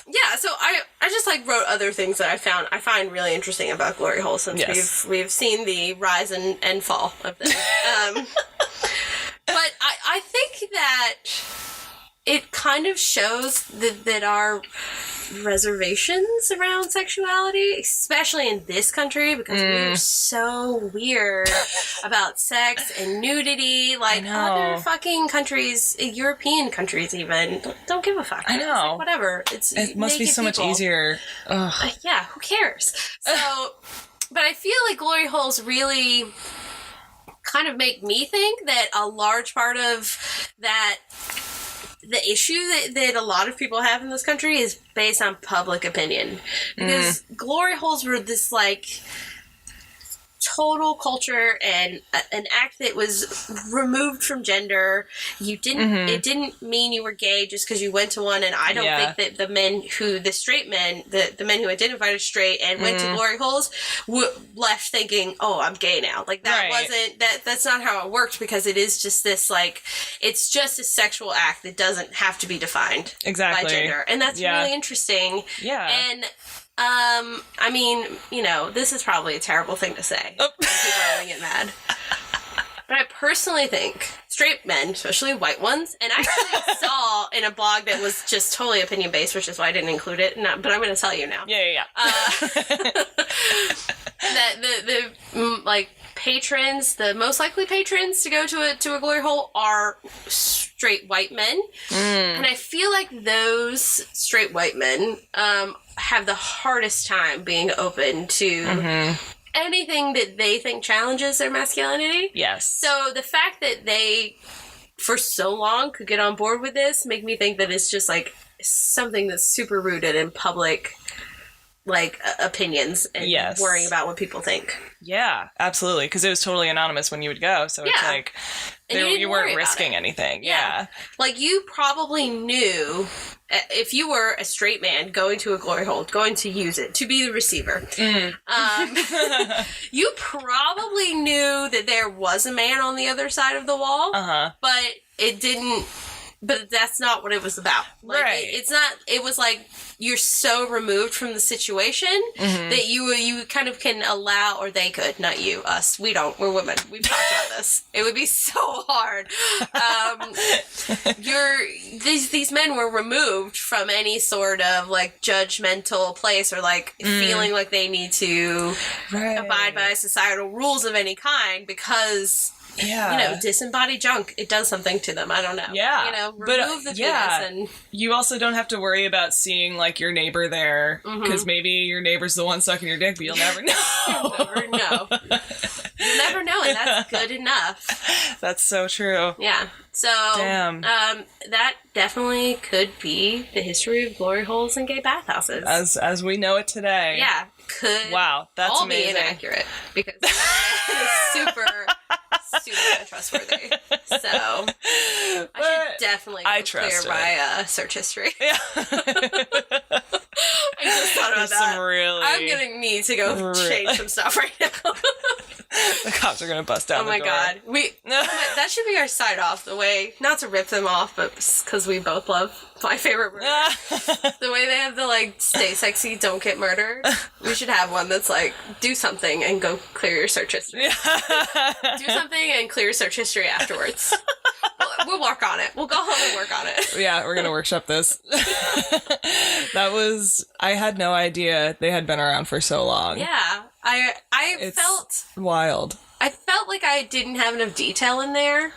Yeah, so I just like wrote other things that I find really interesting about glory holes since we've seen the rise and fall of them. But I think that it kind of shows that our reservations around sexuality, especially in this country, because we're so weird about sex and nudity. Like, other fucking countries, European countries even, don't give a fuck. I know. It's like, whatever. It must be so much easier. Ugh. Yeah, who cares? So, but I feel like glory holes really kind of make me think that a large part of that, the issue that a lot of people have in this country is based on public opinion. Because glory holes were this, like, total culture and an act that was removed from gender. You didn't, it didn't mean you were gay just because you went to one, and I don't think that the straight men, the men who identified as straight and went to glory holes left thinking, oh, I'm gay now. Like, that wasn't, that's not how it worked, because it is just this, like, it's just a sexual act that doesn't have to be defined by gender. And that's really interesting. Yeah. And I mean, you know, this is probably a terrible thing to say. People are going to get mad. But I personally think straight men, especially white ones, and I actually saw in a blog that was just totally opinion-based, which is why I didn't include it, but I'm going to tell you now. Yeah. That the like, patrons, the most likely patrons to go to a glory hole are straight white men. And I feel like those straight white men have the hardest time being open to anything that they think challenges their masculinity. Yes. So the fact that they, for so long, could get on board with this make me think that it's just, like, something that's super rooted in public, like, opinions and worrying about what people think. Yeah, absolutely. Because it was totally anonymous when you would go. So it's like, you weren't risking anything. Yeah. Like, you probably knew, if you were a straight man going to a glory hole, going to use it, to be the receiver, you probably knew that there was a man on the other side of the wall, but it didn't But that's not what it was about. Like, Right. It's not, it was like, you're so removed from the situation that you kind of can allow, or they could, not you, us. We don't. We're women. We've talked about this. It would be so hard. These men were removed from any sort of, like, judgmental place or, like, feeling like they need to abide by societal rules of any kind because... Yeah. Disembodied junk, it does something to them. I don't know. Yeah. Remove the penis and... You also don't have to worry about seeing, like, your neighbor there, because maybe your neighbor's the one sucking your dick, but you'll never know. You'll never know. You'll never know, and that's good enough. That's so true. Yeah. So, Damn. That definitely could be the history of glory holes and gay bathhouses. As we know it today. Yeah. Could Wow, that's all amazing. be inaccurate, because it's super untrustworthy. So, I should definitely I go trust clear my search history. Yeah. I just thought about There's that. some really... I'm gonna need to go change some stuff right now. The cops are gonna bust down the door. Oh my god. That should be our side off, the way, not to rip them off, but because we both love my favorite murder. The way they have the, like, stay sexy, don't get murdered. We should have one that's like, do something and go clear your search history. Do something and clear your search history afterwards. We'll work on it. We'll go home and work on it. Yeah, we're gonna workshop this. I had no idea they had been around for so long. Yeah. I felt wild. I felt like I didn't have enough detail in there.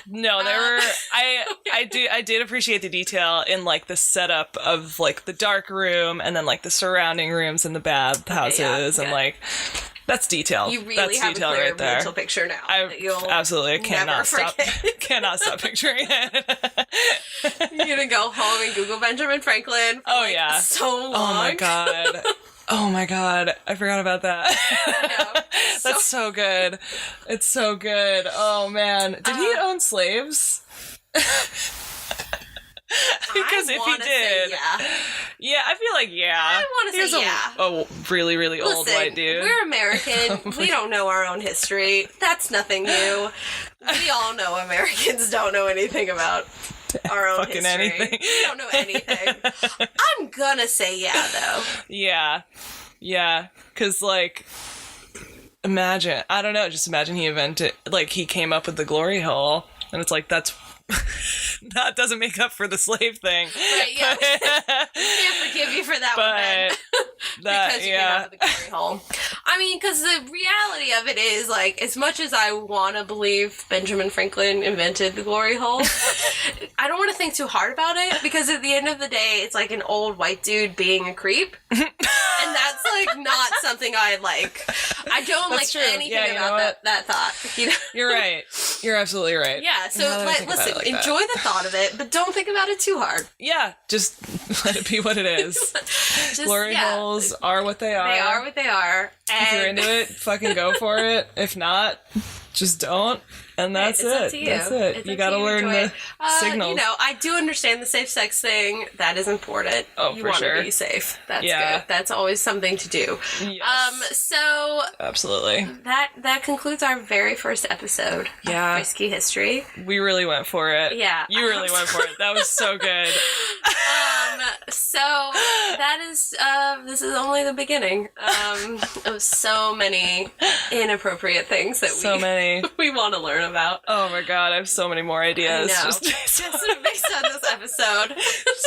No, there were. I did appreciate the detail in, like, the setup of, like, the dark room and then, like, the surrounding rooms and the bathhouses and like that's detail. You really that's have detail a clear right there. mental picture now. That you'll absolutely never cannot stop. forget. Cannot stop picturing it. You're gonna go home and Google Benjamin Franklin. For so long. Oh my god. Oh my god, I forgot about that. I know. That's so good. It's so good. Oh man. Did he own slaves? Because if he did, yeah, I feel like I want to say a really, really old Listen, white dude. We're American. We don't know our own history. That's nothing new. We all know Americans don't know anything about our own fucking history. anything. We don't know anything. I'm gonna say though. Yeah, because, like, imagine, I don't know, just imagine he invented, like, he came up with the glory hole, and it's like, that's, that doesn't make up for the slave thing. Right, yeah. Can't forgive you for that one, Ben. Because you came up with the glory hole. I mean, because the reality of it is, like, as much as I want to believe Benjamin Franklin invented the glory hole, I don't want to think too hard about it, because at the end of the day, it's like an old white dude being a creep. And that's, like, not something I like. I don't That's like true. anything about that thought. You know? You're right. You're absolutely right. Yeah, so Now that I think about listen, it like that. enjoy the thought of it, but don't think about it too hard. Yeah, just let it be what it is. Glory holes are what they are. They are what they are. And If you're into it, fucking go for it. If not, just don't. And that's it's it. up to you. That's it. It's You up gotta to learn enjoy the it. signals. You know, I do understand the safe sex thing. That is important. Oh, you for want sure. to be safe. That's Yeah. good. That's always something to do. Yes. So Absolutely. that concludes our very first episode Yeah. of Frisky History. We really went for it. Yeah. You really went for it. That was so good. So that is this is only the beginning of so many inappropriate things that So many. we want to learn about. Oh my god, I have so many more ideas. I know. Just Just based on this episode.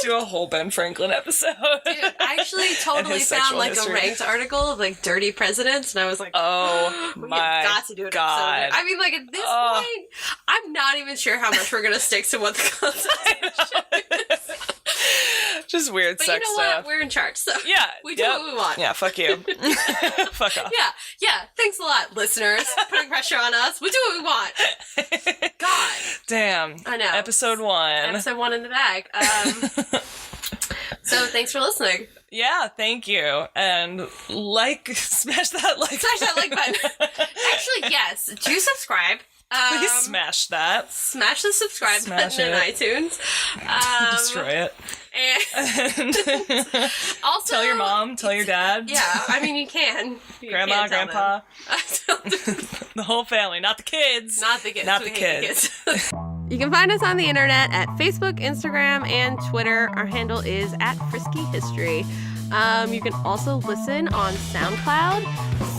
do a whole Ben Franklin episode. Dude, I actually totally his found sexual like history. a ranked article of like dirty presidents, and I was like, Oh we my have got to do an god. episode. I mean, like at this point, I'm not even sure how much we're gonna stick to what the concept is. Just weird But sex you know stuff. what? We're in charge, so Yeah. we do what we want. Yeah, fuck you. Fuck off. Yeah. Thanks a lot, listeners. Putting pressure on us. We do what we want. God. Damn. I know. Episode 1. Episode 1 in the bag. So thanks for listening. Yeah, thank you. And smash that like Smash that like button. Actually, yes. Do subscribe. Please smash that. Smash the subscribe Smash button in it. iTunes. Destroy it. And also, Tell your mom, tell your dad. Yeah, I mean, you can. You Grandma, can tell grandpa. them. The whole family, not the kids. Not the kids. Not We the hate kids. You can find us on the internet at Facebook, Instagram, and Twitter. Our handle is at Frisky History. You can also listen on SoundCloud,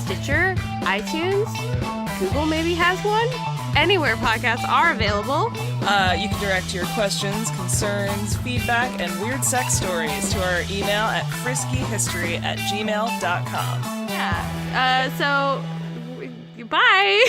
Stitcher, iTunes. Google maybe has one. Anywhere podcasts are available. You can direct your questions, concerns, feedback, and weird sex stories to our email at friskyhistory@gmail.com. Yeah. So, bye.